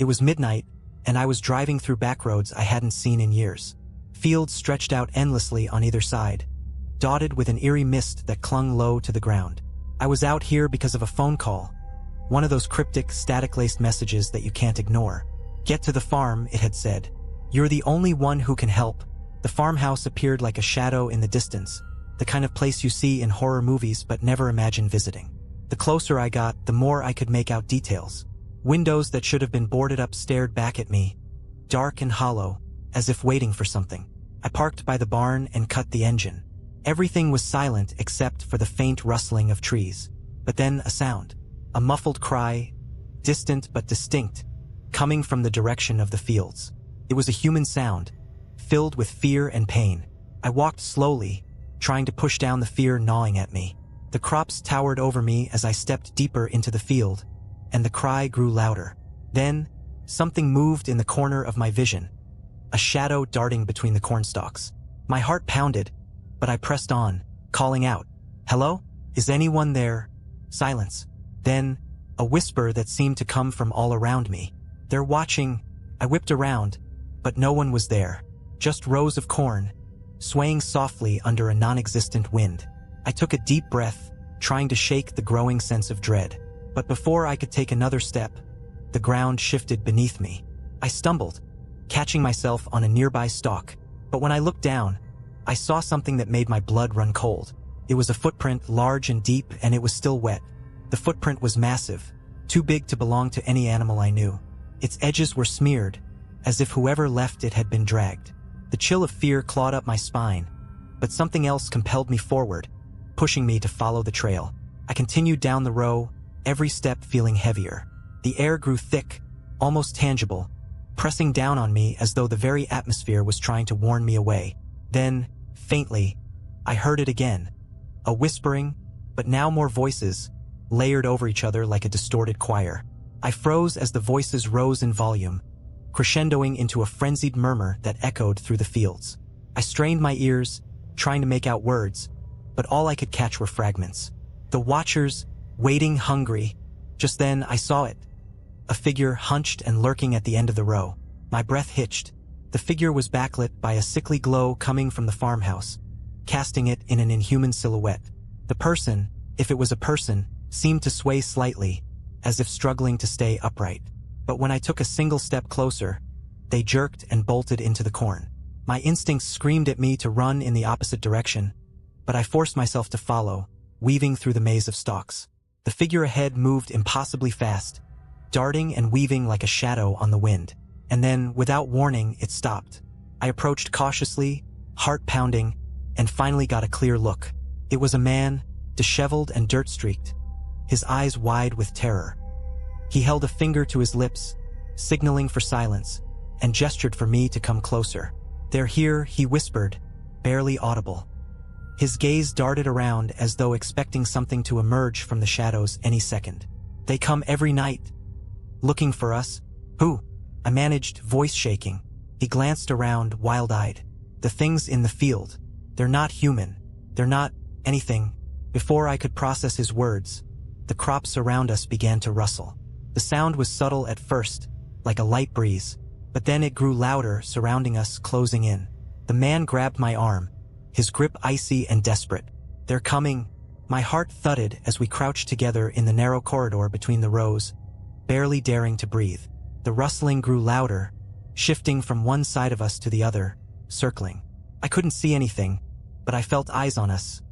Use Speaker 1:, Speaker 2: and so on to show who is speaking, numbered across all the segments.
Speaker 1: It was midnight, and I was driving through back roads I hadn't seen in years. Fields stretched out endlessly on either side, dotted with an eerie mist that clung low to the ground. I was out here because of a phone call, one of those cryptic, static-laced messages that you can't ignore. "Get to the farm," it had said. "You're the only one who can help." The farmhouse appeared like a shadow in the distance, the kind of place you see in horror movies but never imagine visiting. The closer I got, the more I could make out details. Windows that should have been boarded up stared back at me, dark and hollow, as if waiting for something. I parked by the barn and cut the engine. Everything was silent except for the faint rustling of trees. But then a sound. A muffled cry, distant but distinct, coming from the direction of the fields. It was a human sound, filled with fear and pain. I walked slowly, trying to push down the fear gnawing at me. The crops towered over me as I stepped deeper into the field, and the cry grew louder. Then, something moved in the corner of my vision, a shadow darting between the cornstalks. My heart pounded, but I pressed on, calling out, "Hello? Is anyone there?" Silence. Then, a whisper that seemed to come from all around me. "They're watching." I whipped around, but no one was there. Just rows of corn, swaying softly under a non-existent wind. I took a deep breath, trying to shake the growing sense of dread. But before I could take another step, the ground shifted beneath me. I stumbled, catching myself on a nearby stalk. But when I looked down, I saw something that made my blood run cold. It was a footprint, large and deep, and it was still wet. The footprint was massive, too big to belong to any animal I knew. Its edges were smeared, as if whoever left it had been dragged. The chill of fear clawed up my spine, but something else compelled me forward, pushing me to follow the trail. I continued down the row, every step feeling heavier. The air grew thick, almost tangible, pressing down on me as though the very atmosphere was trying to warn me away. Then, faintly, I heard it again. A whispering, but now more voices, layered over each other like a distorted choir. I froze as the voices rose in volume, crescendoing into a frenzied murmur that echoed through the fields. I strained my ears, trying to make out words, but all I could catch were fragments. The watchers, waiting hungry. Just then I saw it. A figure hunched and lurking at the end of the row. My breath hitched. The figure was backlit by a sickly glow coming from the farmhouse, casting it in an inhuman silhouette. The person, if it was a person, seemed to sway slightly, as if struggling to stay upright. But when I took a single step closer, they jerked and bolted into the corn. My instincts screamed at me to run in the opposite direction, but I forced myself to follow, weaving through the maze of stalks. The figure ahead moved impossibly fast, darting and weaving like a shadow on the wind. And then, without warning, it stopped. I approached cautiously, heart pounding, and finally got a clear look. It was a man, disheveled and dirt-streaked, his eyes wide with terror. He held a finger to his lips, signaling for silence, and gestured for me to come closer. "They're here," he whispered, barely audible. His gaze darted around as though expecting something to emerge from the shadows any second. "They come every night. Looking for us." "Who?" I managed, voice shaking. He glanced around, wild-eyed. "The things in the field. They're not human. They're not anything." Before I could process his words, the crops around us began to rustle. The sound was subtle at first, like a light breeze, but then it grew louder, surrounding us, closing in. The man grabbed my arm, his grip icy and desperate. "They're coming." My heart thudded as we crouched together in the narrow corridor between the rows, barely daring to breathe. The rustling grew louder, shifting from one side of us to the other, circling. I couldn't see anything, but I felt eyes on us.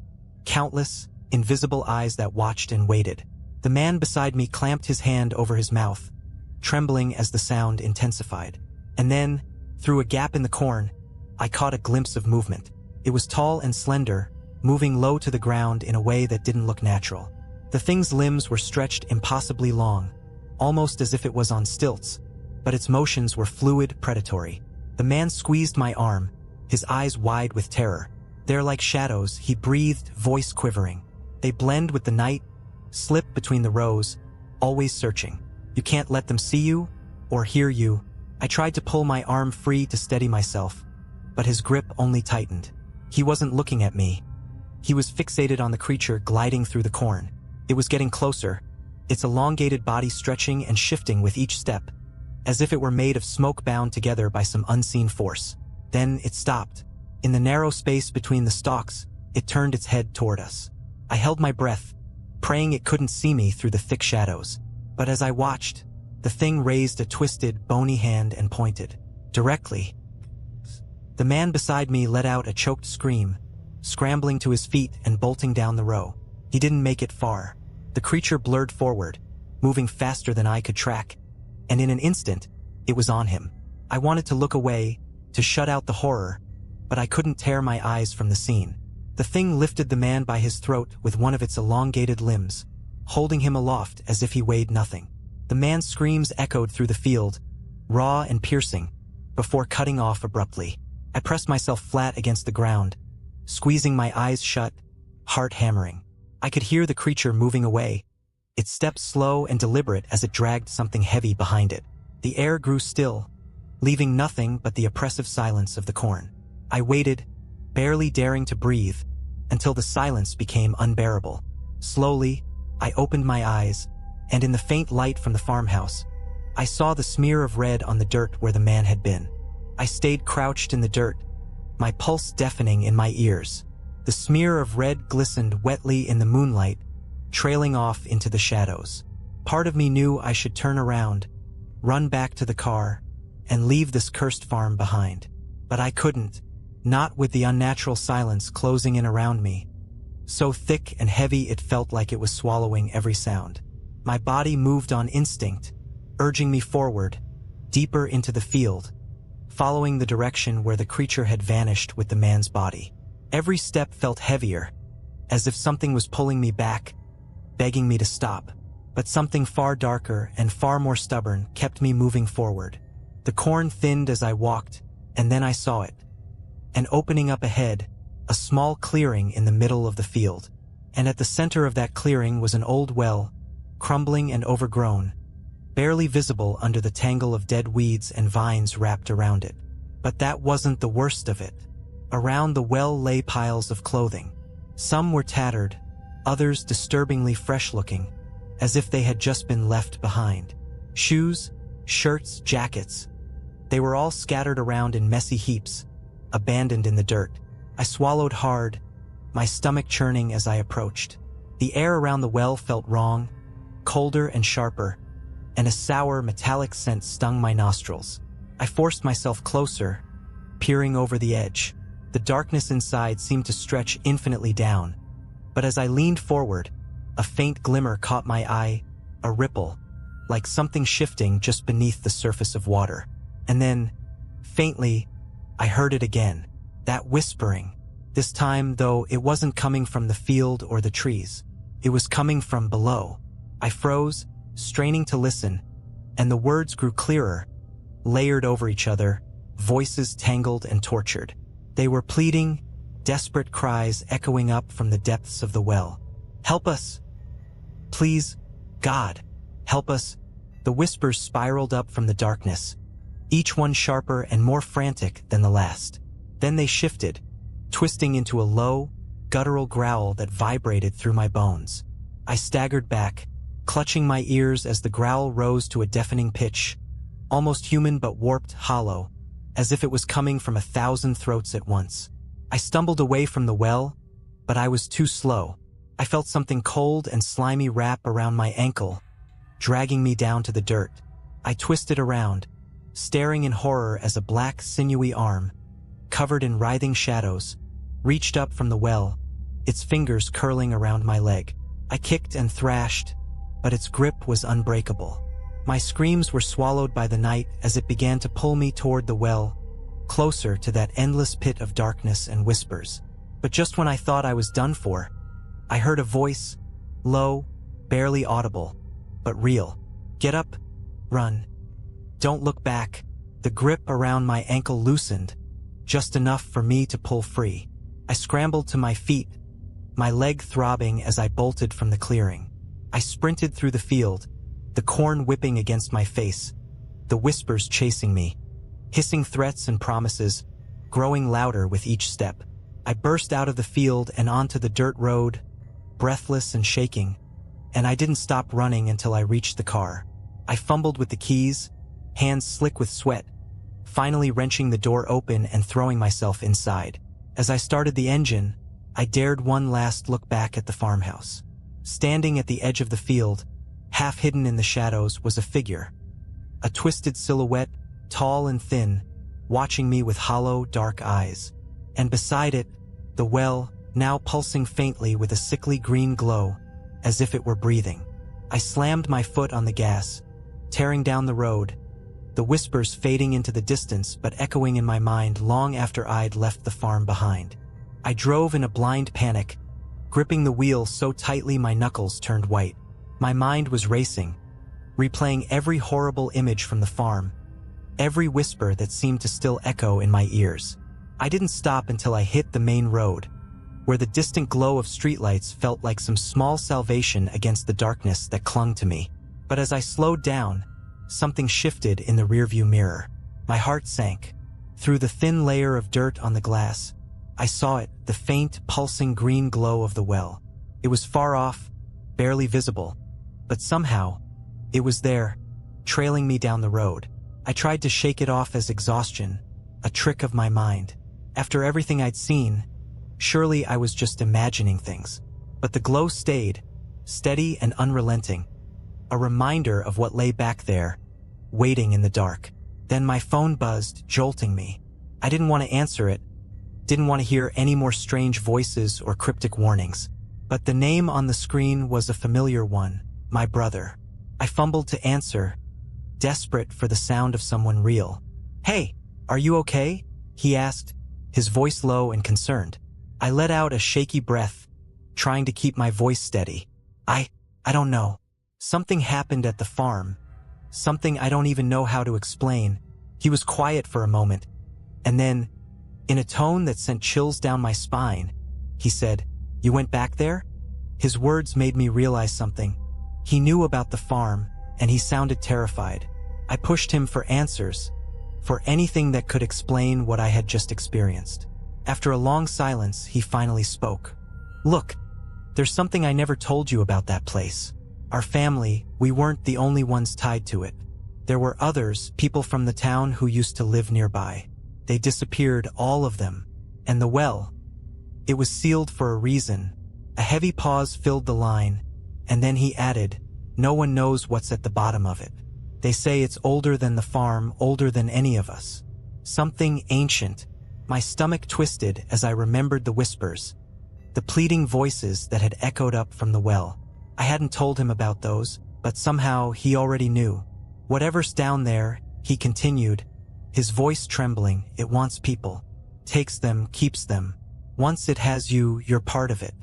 Speaker 1: Countless, invisible eyes that watched and waited. The man beside me clamped his hand over his mouth, trembling as the sound intensified. And then, through a gap in the corn, I caught a glimpse of movement. It was tall and slender, moving low to the ground in a way that didn't look natural. The thing's limbs were stretched impossibly long, almost as if it was on stilts, but its motions were fluid, predatory. The man squeezed my arm, his eyes wide with terror. "They're like shadows," he breathed, voice quivering. "They blend with the night, slip between the rows, always searching. You can't let them see you or hear you." I tried to pull my arm free to steady myself, but his grip only tightened. He wasn't looking at me. He was fixated on the creature gliding through the corn. It was getting closer, its elongated body stretching and shifting with each step, as if it were made of smoke bound together by some unseen force. Then it stopped. In the narrow space between the stalks, it turned its head toward us. I held my breath, praying it couldn't see me through the thick shadows. But as I watched, the thing raised a twisted, bony hand and pointed. Directly. The man beside me let out a choked scream, scrambling to his feet and bolting down the row. He didn't make it far. The creature blurred forward, moving faster than I could track, and in an instant, it was on him. I wanted to look away, to shut out the horror, but I couldn't tear my eyes from the scene. The thing lifted the man by his throat with one of its elongated limbs, holding him aloft as if he weighed nothing. The man's screams echoed through the field, raw and piercing, before cutting off abruptly. I pressed myself flat against the ground, squeezing my eyes shut, heart hammering. I could hear the creature moving away, its steps slow and deliberate as it dragged something heavy behind it. The air grew still, leaving nothing but the oppressive silence of the corn. I waited, barely daring to breathe, until the silence became unbearable. Slowly, I opened my eyes, and in the faint light from the farmhouse, I saw the smear of red on the dirt where the man had been. I stayed crouched in the dirt, my pulse deafening in my ears. The smear of red glistened wetly in the moonlight, trailing off into the shadows. Part of me knew I should turn around, run back to the car, and leave this cursed farm behind. But I couldn't, not with the unnatural silence closing in around me. So thick and heavy it felt like it was swallowing every sound. My body moved on instinct, urging me forward, deeper into the field, following the direction where the creature had vanished with the man's body. Every step felt heavier, as if something was pulling me back, begging me to stop. But something far darker and far more stubborn kept me moving forward. The corn thinned as I walked, and then I saw it. An opening up ahead, a small clearing in the middle of the field. And at the center of that clearing was an old well, crumbling and overgrown, barely visible under the tangle of dead weeds and vines wrapped around it. But that wasn't the worst of it. Around the well lay piles of clothing. Some were tattered, others disturbingly fresh-looking, as if they had just been left behind. Shoes, shirts, jackets. They were all scattered around in messy heaps, abandoned in the dirt. I swallowed hard, my stomach churning as I approached. The air around the well felt wrong, colder and sharper, and a sour, metallic scent stung my nostrils. I forced myself closer, peering over the edge. The darkness inside seemed to stretch infinitely down, but as I leaned forward, a faint glimmer caught my eye, a ripple, like something shifting just beneath the surface of water. And then, faintly, I heard it again, that whispering. This time, though, it wasn't coming from the field or the trees. It was coming from below. I froze, straining to listen, and the words grew clearer, layered over each other, voices tangled and tortured. They were pleading, desperate cries echoing up from the depths of the well. "Help us! Please, God, help us!" The whispers spiraled up from the darkness, each one sharper and more frantic than the last. Then they shifted, twisting into a low, guttural growl that vibrated through my bones. I staggered back, clutching my ears as the growl rose to a deafening pitch, almost human but warped, hollow, as if it was coming from 1,000 throats at once. I stumbled away from the well, but I was too slow. I felt something cold and slimy wrap around my ankle, dragging me down to the dirt. I twisted around, staring in horror as a black, sinewy arm, covered in writhing shadows, reached up from the well, its fingers curling around my leg. I kicked and thrashed, but its grip was unbreakable. My screams were swallowed by the night as it began to pull me toward the well, closer to that endless pit of darkness and whispers. But just when I thought I was done for, I heard a voice, low, barely audible, but real. "Get up, run. Don't look back." The grip around my ankle loosened, just enough for me to pull free. I scrambled to my feet, my leg throbbing as I bolted from the clearing. I sprinted through the field, the corn whipping against my face, the whispers chasing me, hissing threats and promises, growing louder with each step. I burst out of the field and onto the dirt road, breathless and shaking, and I didn't stop running until I reached the car. I fumbled with the keys, hands slick with sweat, finally wrenching the door open and throwing myself inside. As I started the engine, I dared one last look back at the farmhouse. Standing at the edge of the field, half hidden in the shadows, was a figure. A twisted silhouette, tall and thin, watching me with hollow, dark eyes. And beside it, the well, now pulsing faintly with a sickly green glow, as if it were breathing. I slammed my foot on the gas, tearing down the road, the whispers fading into the distance but echoing in my mind long after I'd left the farm behind. I drove in a blind panic, gripping the wheel so tightly my knuckles turned white. My mind was racing, replaying every horrible image from the farm, every whisper that seemed to still echo in my ears. I didn't stop until I hit the main road, where the distant glow of streetlights felt like some small salvation against the darkness that clung to me. But as I slowed down, something shifted in the rearview mirror. My heart sank. Through the thin layer of dirt on the glass, I saw it, the faint, pulsing green glow of the well. It was far off, barely visible, but somehow, it was there, trailing me down the road. I tried to shake it off as exhaustion, a trick of my mind. After everything I'd seen, surely I was just imagining things. But the glow stayed, steady and unrelenting, a reminder of what lay back there, waiting in the dark. Then my phone buzzed, jolting me. I didn't want to answer it, didn't want to hear any more strange voices or cryptic warnings. But the name on the screen was a familiar one, my brother. I fumbled to answer, desperate for the sound of someone real. "Hey, are you okay?" he asked, his voice low and concerned. I let out a shaky breath, trying to keep my voice steady. I don't know. Something happened at the farm. Something I don't even know how to explain. He was quiet for a moment, and then, in a tone that sent chills down my spine, he said, "You went back there?" His words made me realize something. He knew about the farm, and he sounded terrified. I pushed him for answers, for anything that could explain what I had just experienced. After a long silence, he finally spoke. "Look, there's something I never told you about that place. Our family, we weren't the only ones tied to it. There were others, people from the town who used to live nearby. They disappeared, all of them. And the well, it was sealed for a reason." A heavy pause filled the line, and then he added, "No one knows what's at the bottom of it. They say it's older than the farm, older than any of us. Something ancient." My stomach twisted as I remembered the whispers, the pleading voices that had echoed up from the well. I hadn't told him about those, but somehow he already knew. "Whatever's down there," he continued, his voice trembling, "it wants people. Takes them, keeps them. Once it has you, you're part of it.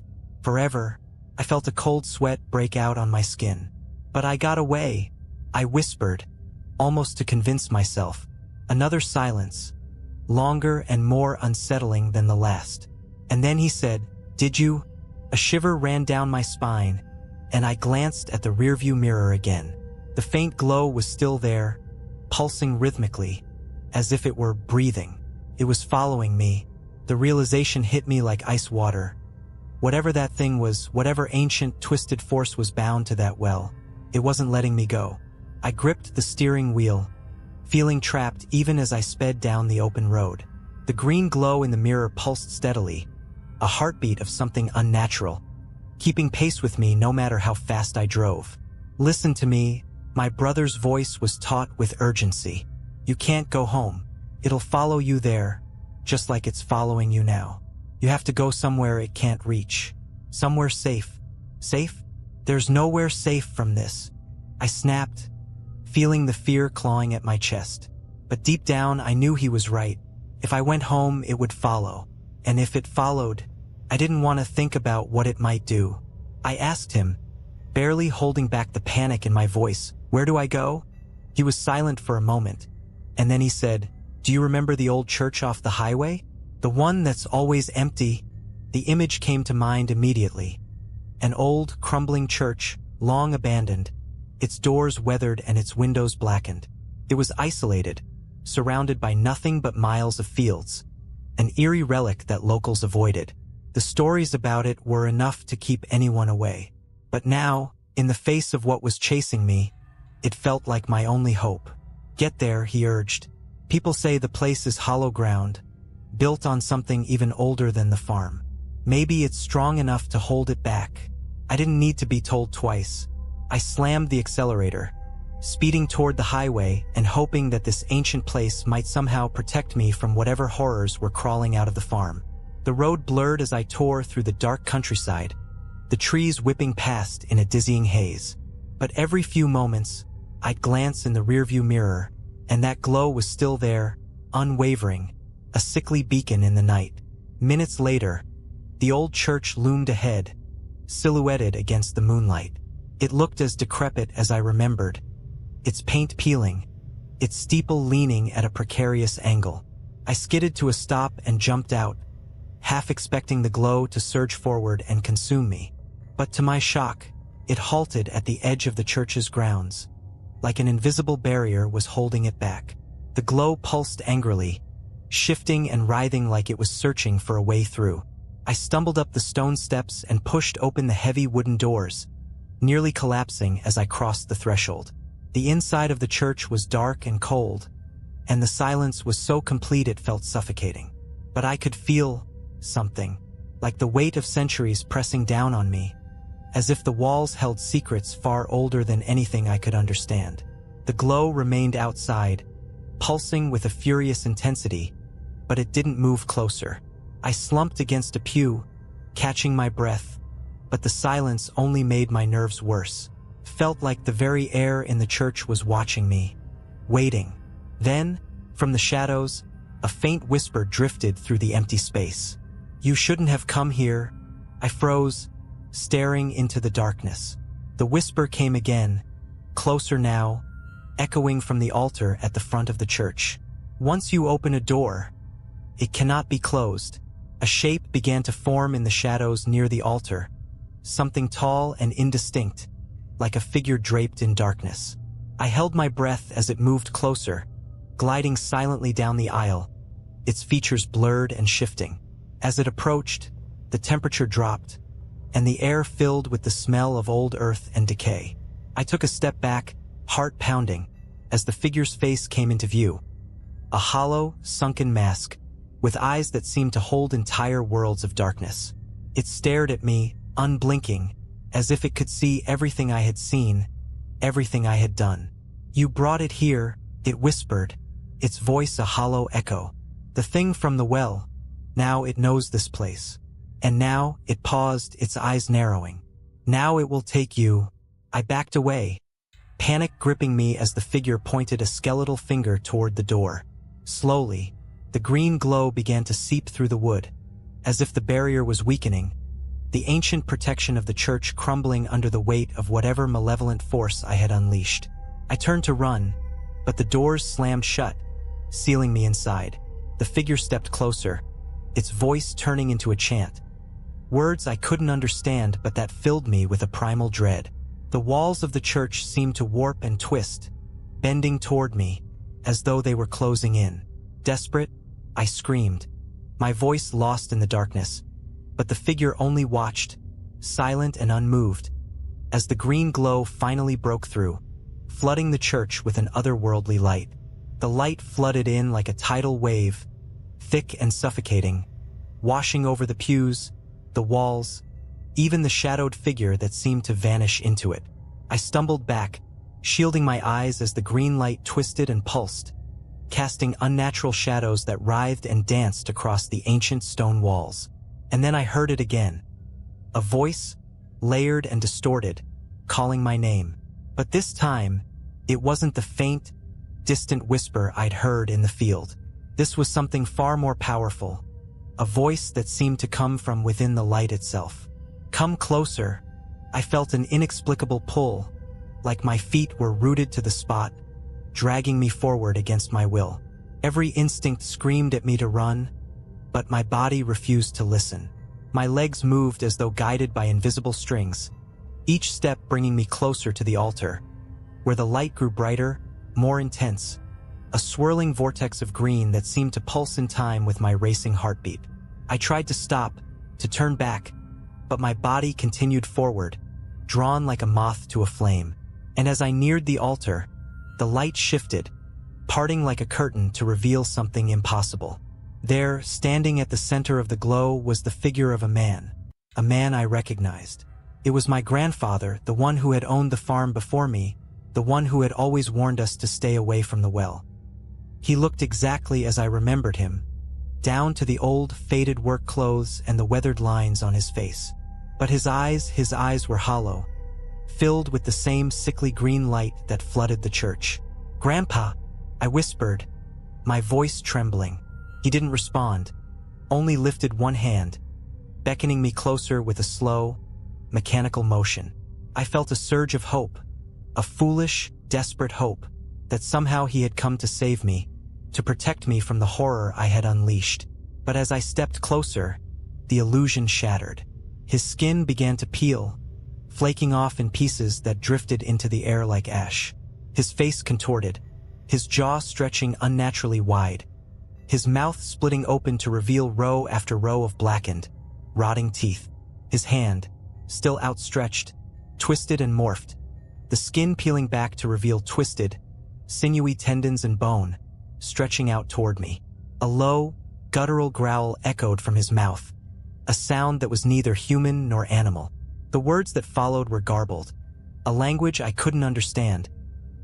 Speaker 1: Forever." I felt a cold sweat break out on my skin. "But I got away," I whispered, almost to convince myself. Another silence, longer and more unsettling than the last. And then he said, "Did you?" A shiver ran down my spine, and I glanced at the rearview mirror again. The faint glow was still there, pulsing rhythmically, as if it were breathing. It was following me. The realization hit me like ice water. Whatever that thing was, whatever ancient, twisted force was bound to that well, it wasn't letting me go. I gripped the steering wheel, feeling trapped even as I sped down the open road. The green glow in the mirror pulsed steadily, a heartbeat of something unnatural, keeping pace with me no matter how fast I drove. "Listen to me," my brother's voice was taut with urgency. "You can't go home. It'll follow you there, just like it's following you now. You have to go somewhere it can't reach. Somewhere safe." "Safe? There's nowhere safe from this," I snapped, feeling the fear clawing at my chest. But deep down, I knew he was right. If I went home, it would follow. And if it followed, I didn't want to think about what it might do. I asked him, barely holding back the panic in my voice, "Where do I go?" He was silent for a moment, and then he said, "Do you remember the old church off the highway? The one that's always empty?" The image came to mind immediately. An old, crumbling church, long abandoned, its doors weathered and its windows blackened. It was isolated, surrounded by nothing but miles of fields, an eerie relic that locals avoided. The stories about it were enough to keep anyone away. But now, in the face of what was chasing me, it felt like my only hope. "Get there," he urged. "People say the place is hollow ground, built on something even older than the farm. Maybe it's strong enough to hold it back." I didn't need to be told twice. I slammed the accelerator, speeding toward the highway and hoping that this ancient place might somehow protect me from whatever horrors were crawling out of the farm. The road blurred as I tore through the dark countryside, the trees whipping past in a dizzying haze. But every few moments, I'd glance in the rearview mirror, and that glow was still there, unwavering, a sickly beacon in the night. Minutes later, the old church loomed ahead, silhouetted against the moonlight. It looked as decrepit as I remembered, its paint peeling, its steeple leaning at a precarious angle. I skidded to a stop and jumped out, half expecting the glow to surge forward and consume me. But to my shock, it halted at the edge of the church's grounds, like an invisible barrier was holding it back. The glow pulsed angrily, shifting and writhing like it was searching for a way through. I stumbled up the stone steps and pushed open the heavy wooden doors, nearly collapsing as I crossed the threshold. The inside of the church was dark and cold, and the silence was so complete it felt suffocating. But I could feel something, like the weight of centuries pressing down on me, as if the walls held secrets far older than anything I could understand. The glow remained outside, pulsing with a furious intensity, but it didn't move closer. I slumped against a pew, catching my breath, but the silence only made my nerves worse. Felt like the very air in the church was watching me, waiting. Then, from the shadows, a faint whisper drifted through the empty space. "You shouldn't have come here." I froze, staring into the darkness. The whisper came again, closer now, echoing from the altar at the front of the church. "Once you open a door, it cannot be closed." A shape began to form in the shadows near the altar, something tall and indistinct, like a figure draped in darkness. I held my breath as it moved closer, gliding silently down the aisle, its features blurred and shifting. As it approached, the temperature dropped, and the air filled with the smell of old earth and decay. I took a step back, heart pounding, as the figure's face came into view. A hollow, sunken mask, with eyes that seemed to hold entire worlds of darkness. It stared at me, unblinking, as if it could see everything I had seen, everything I had done. "You brought it here," it whispered, its voice a hollow echo. "The thing from the well. Now it knows this place. And now," it paused, its eyes narrowing, "now it will take you." I backed away, panic gripping me as the figure pointed a skeletal finger toward the door. Slowly, the green glow began to seep through the wood, as if the barrier was weakening, the ancient protection of the church crumbling under the weight of whatever malevolent force I had unleashed. I turned to run, but the doors slammed shut, sealing me inside. The figure stepped closer, its voice turning into a chant. Words I couldn't understand, but that filled me with a primal dread. The walls of the church seemed to warp and twist, bending toward me, as though they were closing in. Desperate, I screamed, my voice lost in the darkness, but the figure only watched, silent and unmoved, as the green glow finally broke through, flooding the church with an otherworldly light. The light flooded in like a tidal wave, thick and suffocating, washing over the pews, the walls, even the shadowed figure that seemed to vanish into it. I stumbled back, shielding my eyes as the green light twisted and pulsed, casting unnatural shadows that writhed and danced across the ancient stone walls. And then I heard it again. A voice, layered and distorted, calling my name. But this time, it wasn't the faint, distant whisper I'd heard in the field. This was something far more powerful, a voice that seemed to come from within the light itself. "Come closer." I felt an inexplicable pull, like my feet were rooted to the spot, dragging me forward against my will. Every instinct screamed at me to run, but my body refused to listen. My legs moved as though guided by invisible strings, each step bringing me closer to the altar, where the light grew brighter, more intense, a swirling vortex of green that seemed to pulse in time with my racing heartbeat. I tried to stop, to turn back, but my body continued forward, drawn like a moth to a flame. And as I neared the altar, the light shifted, parting like a curtain to reveal something impossible. There, standing at the center of the glow, was the figure of a man I recognized. It was my grandfather, the one who had owned the farm before me, the one who had always warned us to stay away from the well. He looked exactly as I remembered him, down to the old, faded work clothes and the weathered lines on his face. But his eyes were hollow, filled with the same sickly green light that flooded the church. "Grandpa," I whispered, my voice trembling. He didn't respond, only lifted one hand, beckoning me closer with a slow, mechanical motion. I felt a surge of hope, a foolish, desperate hope, that somehow he had come to save me, to protect me from the horror I had unleashed. But as I stepped closer, the illusion shattered. His skin began to peel, flaking off in pieces that drifted into the air like ash. His face contorted, his jaw stretching unnaturally wide, his mouth splitting open to reveal row after row of blackened, rotting teeth. His hand, still outstretched, twisted and morphed, the skin peeling back to reveal twisted, sinewy tendons and bone, stretching out toward me. A low, guttural growl echoed from his mouth, a sound that was neither human nor animal. The words that followed were garbled, a language I couldn't understand,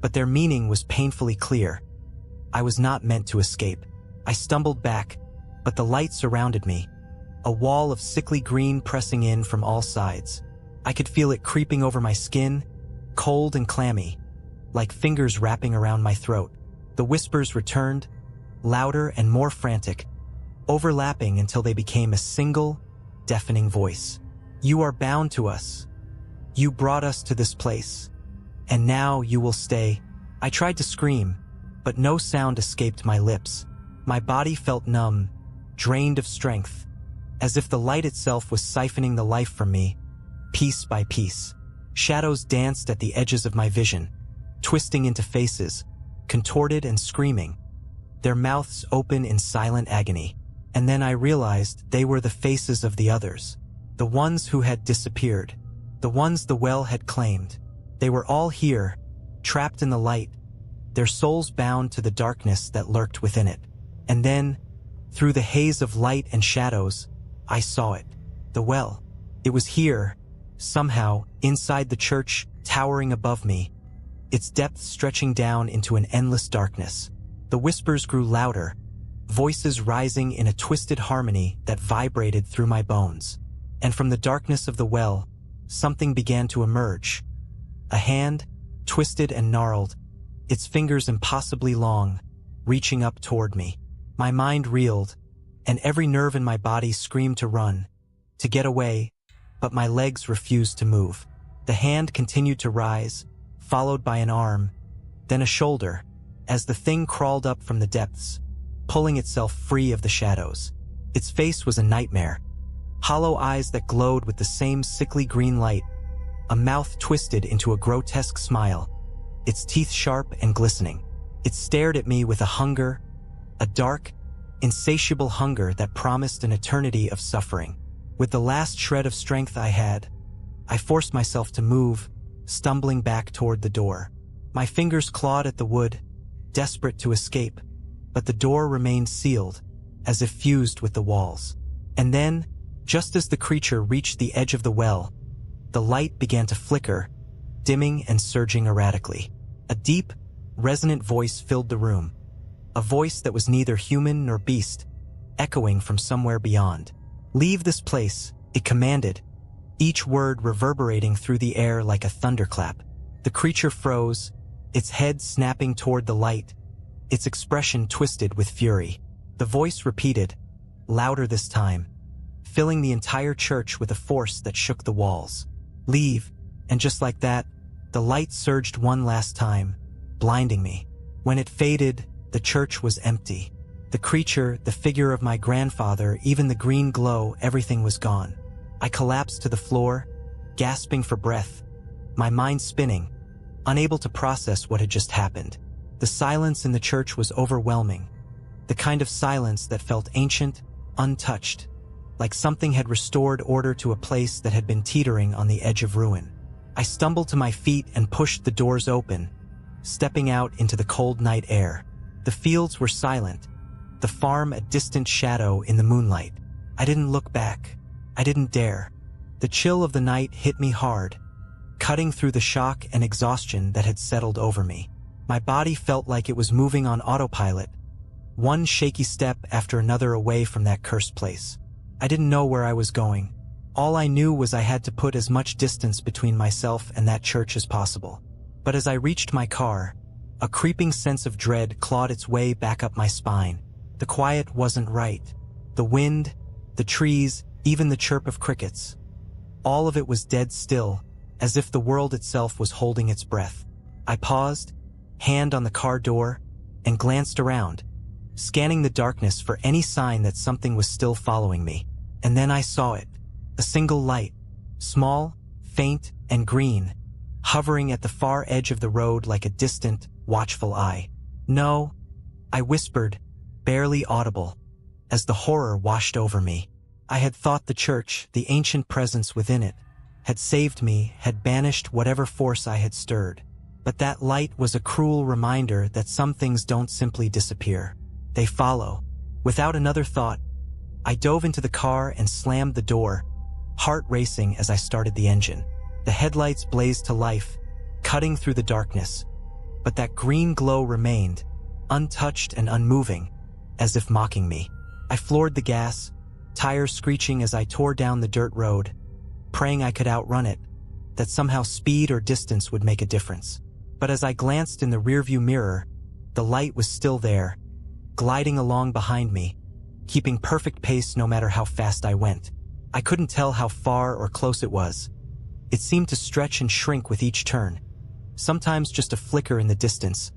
Speaker 1: but their meaning was painfully clear. I was not meant to escape. I stumbled back, but the light surrounded me, a wall of sickly green pressing in from all sides. I could feel it creeping over my skin, cold and clammy, like fingers wrapping around my throat. The whispers returned, louder and more frantic, overlapping until they became a single, deafening voice. "You are bound to us. You brought us to this place, and now you will stay." I tried to scream, but no sound escaped my lips. My body felt numb, drained of strength, as if the light itself was siphoning the life from me, piece by piece. Shadows danced at the edges of my vision, twisting into faces, contorted and screaming, their mouths open in silent agony. And then I realized they were the faces of the others, the ones who had disappeared, the ones the well had claimed. They were all here, trapped in the light, their souls bound to the darkness that lurked within it. And then, through the haze of light and shadows, I saw it. The well. It was here, somehow, inside the church, towering above me, its depths stretching down into an endless darkness. The whispers grew louder, voices rising in a twisted harmony that vibrated through my bones. And from the darkness of the well, something began to emerge. A hand, twisted and gnarled, its fingers impossibly long, reaching up toward me. My mind reeled, and every nerve in my body screamed to run, to get away, but my legs refused to move. The hand continued to rise, followed by an arm, then a shoulder, as the thing crawled up from the depths, pulling itself free of the shadows. Its face was a nightmare, hollow eyes that glowed with the same sickly green light, a mouth twisted into a grotesque smile, its teeth sharp and glistening. It stared at me with a hunger, a dark, insatiable hunger that promised an eternity of suffering. With the last shred of strength I had, I forced myself to move, stumbling back toward the door. My fingers clawed at the wood, desperate to escape, but the door remained sealed, as if fused with the walls. And then, just as the creature reached the edge of the well, the light began to flicker, dimming and surging erratically. A deep, resonant voice filled the room, a voice that was neither human nor beast, echoing from somewhere beyond. "Leave this place," it commanded, each word reverberating through the air like a thunderclap. The creature froze, its head snapping toward the light, its expression twisted with fury. The voice repeated, louder this time, filling the entire church with a force that shook the walls. "Leave," and just like that, the light surged one last time, blinding me. When it faded, the church was empty. The creature, the figure of my grandfather, even the green glow, everything was gone. I collapsed to the floor, gasping for breath, my mind spinning, unable to process what had just happened. The silence in the church was overwhelming, the kind of silence that felt ancient, untouched, like something had restored order to a place that had been teetering on the edge of ruin. I stumbled to my feet and pushed the doors open, stepping out into the cold night air. The fields were silent, the farm a distant shadow in the moonlight. I didn't look back. I didn't dare. The chill of the night hit me hard, cutting through the shock and exhaustion that had settled over me. My body felt like it was moving on autopilot, one shaky step after another away from that cursed place. I didn't know where I was going. All I knew was I had to put as much distance between myself and that church as possible. But as I reached my car, a creeping sense of dread clawed its way back up my spine. The quiet wasn't right. The wind, the trees, even the chirp of crickets. All of it was dead still, as if the world itself was holding its breath. I paused, hand on the car door, and glanced around, scanning the darkness for any sign that something was still following me. And then I saw it. A single light, small, faint, and green, hovering at the far edge of the road like a distant, watchful eye. "No," I whispered, barely audible, as the horror washed over me. I had thought the church, the ancient presence within it, had saved me, had banished whatever force I had stirred. But that light was a cruel reminder that some things don't simply disappear. They follow. Without another thought, I dove into the car and slammed the door, heart racing as I started the engine. The headlights blazed to life, cutting through the darkness, but that green glow remained, untouched and unmoving, as if mocking me. I floored the gas, tires screeching as I tore down the dirt road, praying I could outrun it, that somehow speed or distance would make a difference. But as I glanced in the rearview mirror, the light was still there, gliding along behind me, keeping perfect pace no matter how fast I went. I couldn't tell how far or close it was. It seemed to stretch and shrink with each turn, sometimes just a flicker in the distance,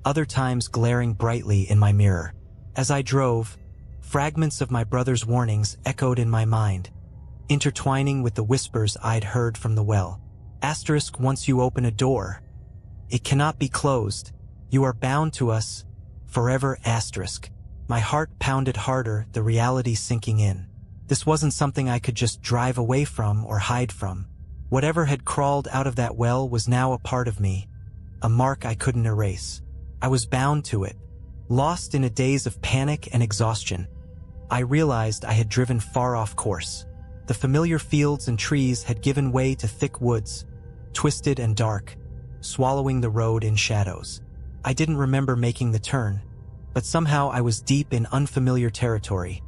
Speaker 1: other times glaring brightly in my mirror. As I drove, fragments of my brother's warnings echoed in my mind, intertwining with the whispers I'd heard from the well. Asterisk, once you open a door, it cannot be closed. You are bound to us, forever. Asterisk. My heart pounded harder, the reality sinking in. This wasn't something I could just drive away from or hide from. Whatever had crawled out of that well was now a part of me, a mark I couldn't erase. I was bound to it. Lost in a daze of panic and exhaustion, I realized I had driven far off course. The familiar fields and trees had given way to thick woods, twisted and dark, swallowing the road in shadows. I didn't remember making the turn, but somehow I was deep in unfamiliar territory,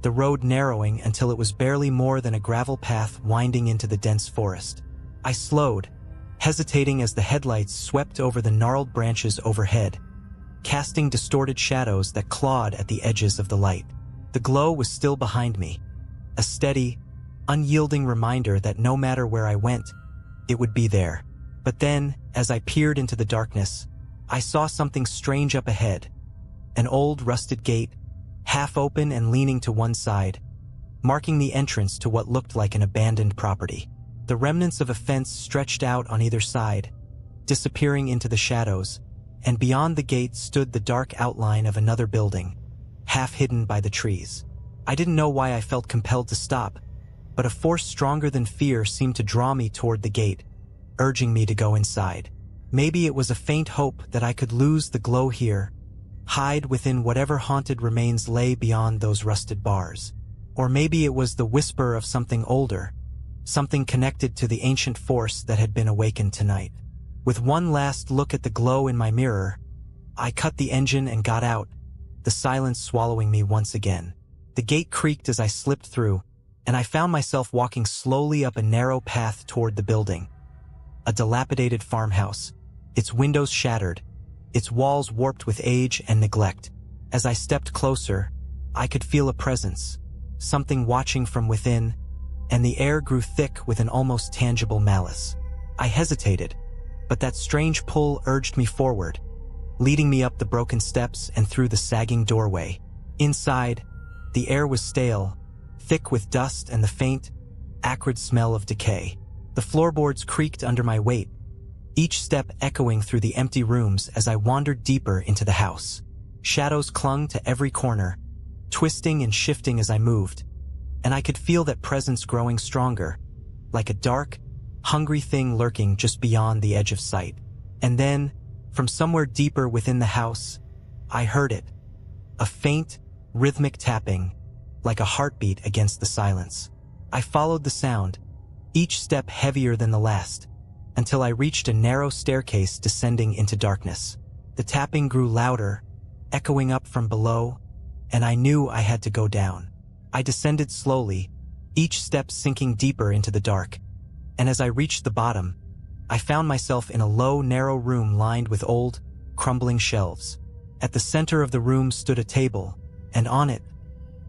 Speaker 1: the road narrowing until it was barely more than a gravel path winding into the dense forest. I slowed, hesitating as the headlights swept over the gnarled branches overhead, casting distorted shadows that clawed at the edges of the light. The glow was still behind me, a steady, unyielding reminder that no matter where I went, it would be there. But then, as I peered into the darkness, I saw something strange up ahead. An old rusted gate, half open and leaning to one side, marking the entrance to what looked like an abandoned property. The remnants of a fence stretched out on either side, disappearing into the shadows, and beyond the gate stood the dark outline of another building, half hidden by the trees. I didn't know why I felt compelled to stop, but a force stronger than fear seemed to draw me toward the gate, urging me to go inside. Maybe it was a faint hope that I could lose the glow here, hide within whatever haunted remains lay beyond those rusted bars. Or maybe it was the whisper of something older, something connected to the ancient force that had been awakened tonight. With one last look at the glow in my mirror, I cut the engine and got out, the silence swallowing me once again. The gate creaked as I slipped through, and I found myself walking slowly up a narrow path toward the building. A dilapidated farmhouse, its windows shattered, its walls warped with age and neglect. As I stepped closer, I could feel a presence, something watching from within, and the air grew thick with an almost tangible malice. I hesitated, but that strange pull urged me forward, leading me up the broken steps and through the sagging doorway. Inside, the air was stale, thick with dust and the faint, acrid smell of decay. The floorboards creaked under my weight, each step echoing through the empty rooms as I wandered deeper into the house. Shadows clung to every corner, twisting and shifting as I moved, and I could feel that presence growing stronger, like a dark, hungry thing lurking just beyond the edge of sight. And then, from somewhere deeper within the house, I heard it. A faint, rhythmic tapping, like a heartbeat against the silence. I followed the sound, each step heavier than the last, until I reached a narrow staircase descending into darkness. The tapping grew louder, echoing up from below, and I knew I had to go down. I descended slowly, each step sinking deeper into the dark, and as I reached the bottom, I found myself in a low, narrow room lined with old, crumbling shelves. At the center of the room stood a table, and on it,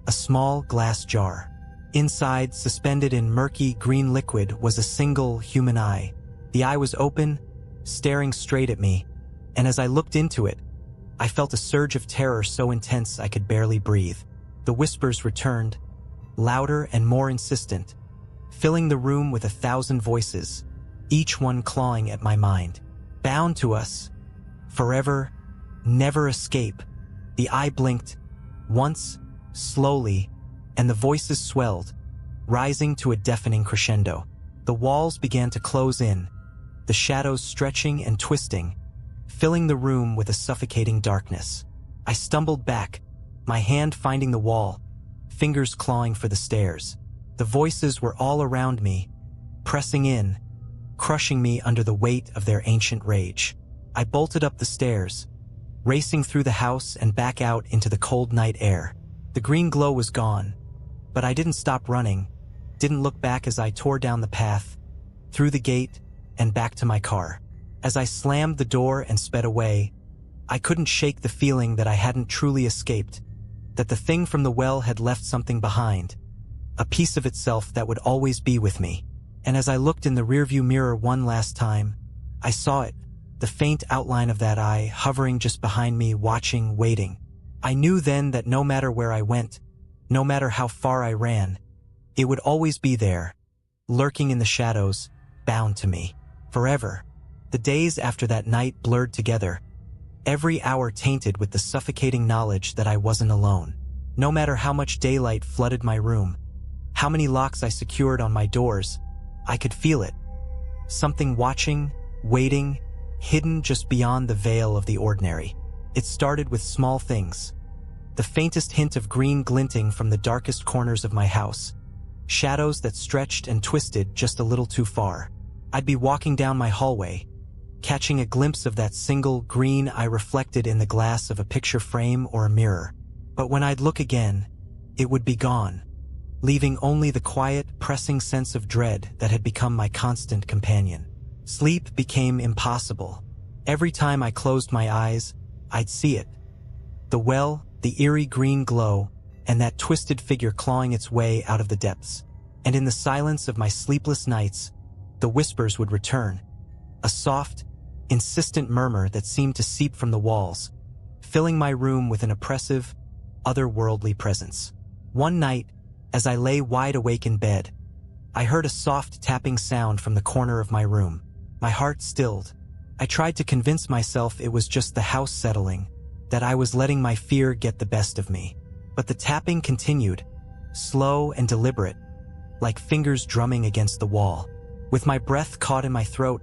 Speaker 1: a small glass jar. Inside, suspended in murky green liquid, was a single human eye. The eye was open, staring straight at me, and as I looked into it, I felt a surge of terror so intense I could barely breathe. The whispers returned, louder and more insistent, filling the room with 1,000 voices, each one clawing at my mind. Bound to us, forever, never escape. The eye blinked, once, slowly, and the voices swelled, rising to a deafening crescendo. The walls began to close in, the shadows stretching and twisting, filling the room with a suffocating darkness. I stumbled back, my hand finding the wall, fingers clawing for the stairs. The voices were all around me, pressing in, crushing me under the weight of their ancient rage. I bolted up the stairs, racing through the house and back out into the cold night air. The green glow was gone, but I didn't stop running, didn't look back as I tore down the path, through the gate, and back to my car. As I slammed the door and sped away, I couldn't shake the feeling that I hadn't truly escaped, that the thing from the well had left something behind, a piece of itself that would always be with me. And as I looked in the rearview mirror one last time, I saw it, the faint outline of that eye hovering just behind me, watching, waiting. I knew then that no matter where I went, no matter how far I ran, it would always be there, lurking in the shadows, bound to me, forever. The days after that night blurred together, every hour tainted with the suffocating knowledge that I wasn't alone. No matter how much daylight flooded my room, how many locks I secured on my doors, I could feel it. Something watching, waiting, hidden just beyond the veil of the ordinary. It started with small things. The faintest hint of green glinting from the darkest corners of my house. Shadows that stretched and twisted just a little too far. I'd be walking down my hallway, catching a glimpse of that single green eye reflected in the glass of a picture frame or a mirror. But when I'd look again, it would be gone, leaving only the quiet, pressing sense of dread that had become my constant companion. Sleep became impossible. Every time I closed my eyes, I'd see it. The well, the eerie green glow, and that twisted figure clawing its way out of the depths. And in the silence of my sleepless nights, the whispers would return, a soft, insistent murmur that seemed to seep from the walls, filling my room with an oppressive, otherworldly presence. One night, as I lay wide awake in bed, I heard a soft tapping sound from the corner of my room. My heart stilled. I tried to convince myself it was just the house settling, that I was letting my fear get the best of me. But the tapping continued, slow and deliberate, like fingers drumming against the wall. With my breath caught in my throat,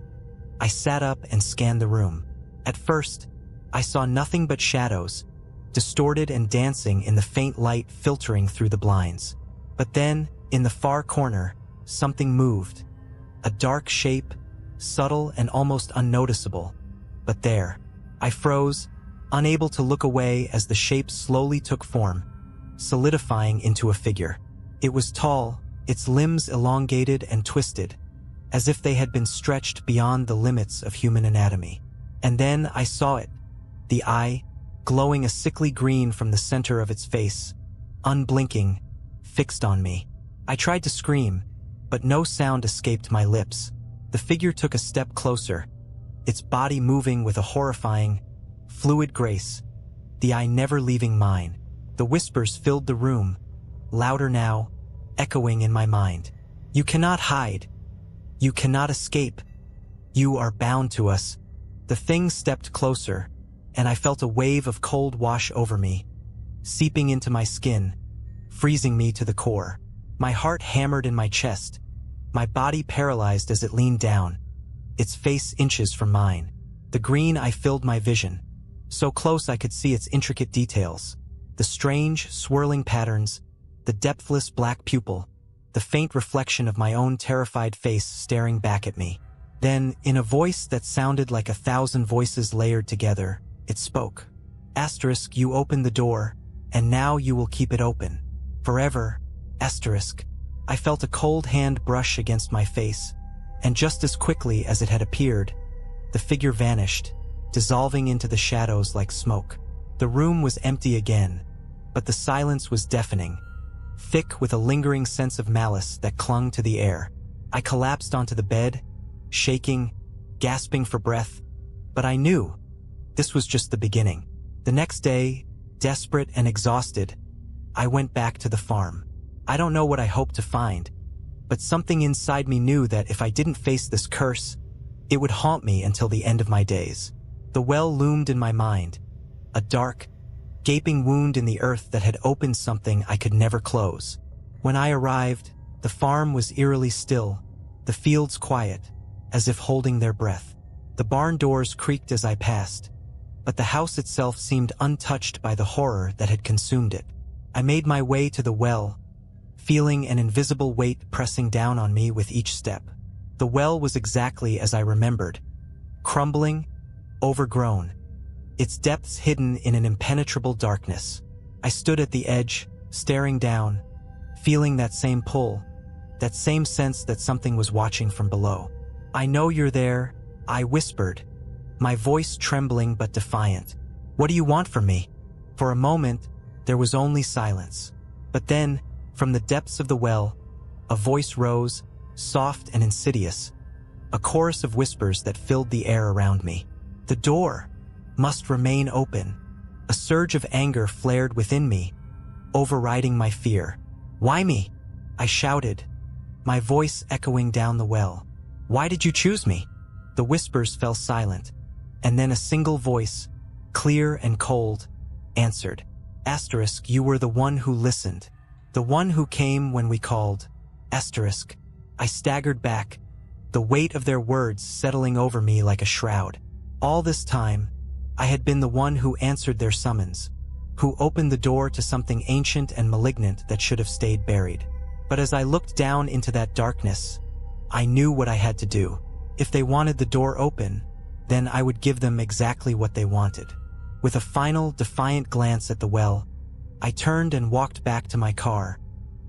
Speaker 1: I sat up and scanned the room. At first, I saw nothing but shadows, distorted and dancing in the faint light filtering through the blinds. But then, in the far corner, something moved. A dark shape, subtle and almost unnoticeable. But there, I froze, unable to look away as the shape slowly took form, solidifying into a figure. It was tall, its limbs elongated and twisted, as if they had been stretched beyond the limits of human anatomy. And then I saw it, the eye, glowing a sickly green from the center of its face, unblinking, fixed on me. I tried to scream, but no sound escaped my lips. The figure took a step closer, its body moving with a horrifying, fluid grace, the eye never leaving mine. The whispers filled the room, louder now, echoing in my mind. You cannot hide. You cannot escape. You are bound to us. The thing stepped closer, and I felt a wave of cold wash over me, seeping into my skin, freezing me to the core. My heart hammered in my chest, my body paralyzed as it leaned down, its face inches from mine. The green eye filled my vision, So close I could see its intricate details. The strange, swirling patterns, the depthless black pupil, the faint reflection of my own terrified face staring back at me. Then, in a voice that sounded like 1,000 voices layered together, it spoke. Asterisk, you opened the door, and now you will keep it open. Forever. Asterisk. I felt a cold hand brush against my face, and just as quickly as it had appeared, the figure vanished, dissolving into the shadows like smoke. The room was empty again, but the silence was deafening, thick with a lingering sense of malice that clung to the air. I collapsed onto the bed, shaking, gasping for breath, but I knew this was just the beginning. The next day, desperate and exhausted, I went back to the farm. I don't know what I hoped to find, but something inside me knew that if I didn't face this curse, it would haunt me until the end of my days. The well loomed in my mind, a dark, gaping wound in the earth that had opened something I could never close. When I arrived, the farm was eerily still, the fields quiet, as if holding their breath. The barn doors creaked as I passed, but the house itself seemed untouched by the horror that had consumed it. I made my way to the well, feeling an invisible weight pressing down on me with each step. The well was exactly as I remembered, crumbling, overgrown, its depths hidden in an impenetrable darkness. I stood at the edge, staring down, feeling that same pull, that same sense that something was watching from below. I know you're there, I whispered, my voice trembling but defiant. What do you want from me? For a moment, there was only silence. But then, from the depths of the well, a voice rose, soft and insidious, a chorus of whispers that filled the air around me. The door must remain open. A surge of anger flared within me, overriding my fear. Why me? I shouted, my voice echoing down the well. Why did you choose me? The whispers fell silent, and then a single voice, clear and cold, answered. Asterisk, you were the one who listened, the one who came when we called. Asterisk. I staggered back, the weight of their words settling over me like a shroud. All this time, I had been the one who answered their summons, who opened the door to something ancient and malignant that should have stayed buried. But as I looked down into that darkness, I knew what I had to do. If they wanted the door open, then I would give them exactly what they wanted. With a final, defiant glance at the well, I turned and walked back to my car,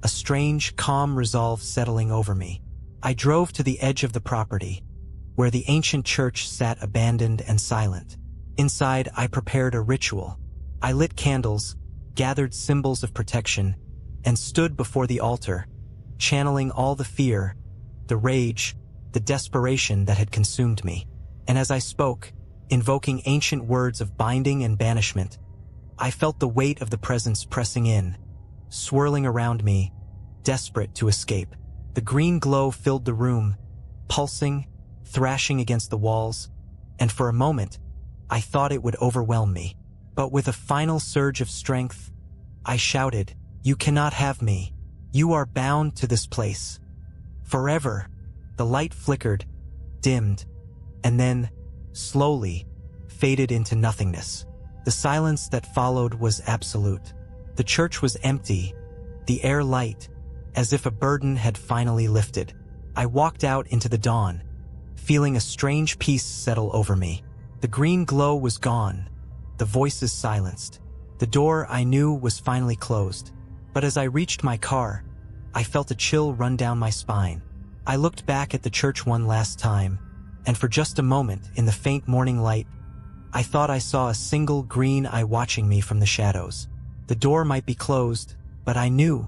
Speaker 1: a strange, calm resolve settling over me. I drove to the edge of the property, where the ancient church sat abandoned and silent. Inside, I prepared a ritual. I lit candles, gathered symbols of protection, and stood before the altar, channeling all the fear, the rage, the desperation that had consumed me. And as I spoke, invoking ancient words of binding and banishment, I felt the weight of the presence pressing in, swirling around me, desperate to escape. The green glow filled the room, pulsing, thrashing against the walls, and for a moment, I thought it would overwhelm me. But with a final surge of strength, I shouted, "You cannot have me. You are bound to this place. Forever." The light flickered, dimmed, and then, slowly, faded into nothingness. The silence that followed was absolute. The church was empty, the air light, as if a burden had finally lifted. I walked out into the dawn, feeling a strange peace settle over me. The green glow was gone, the voices silenced. The door, I knew, was finally closed. But as I reached my car, I felt a chill run down my spine. I looked back at the church one last time, and for just a moment, in the faint morning light, I thought I saw a single green eye watching me from the shadows. The door might be closed, but I knew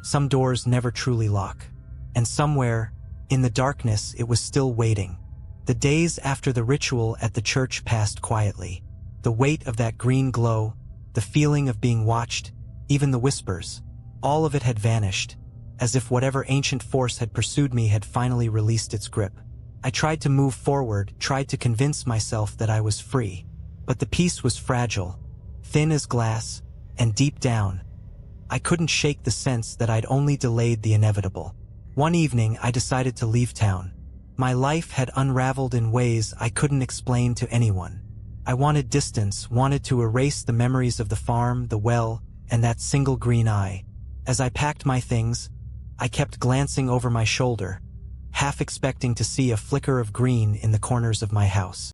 Speaker 1: some doors never truly lock. And somewhere, in the darkness, it was still waiting. The days after the ritual at the church passed quietly. The weight of that green glow, the feeling of being watched, even the whispers, all of it had vanished, as if whatever ancient force had pursued me had finally released its grip. I tried to move forward, tried to convince myself that I was free. But the peace was fragile, thin as glass, and deep down, I couldn't shake the sense that I'd only delayed the inevitable. One evening, I decided to leave town. My life had unraveled in ways I couldn't explain to anyone. I wanted distance, wanted to erase the memories of the farm, the well, and that single green eye. As I packed my things, I kept glancing over my shoulder, half expecting to see a flicker of green in the corners of my house.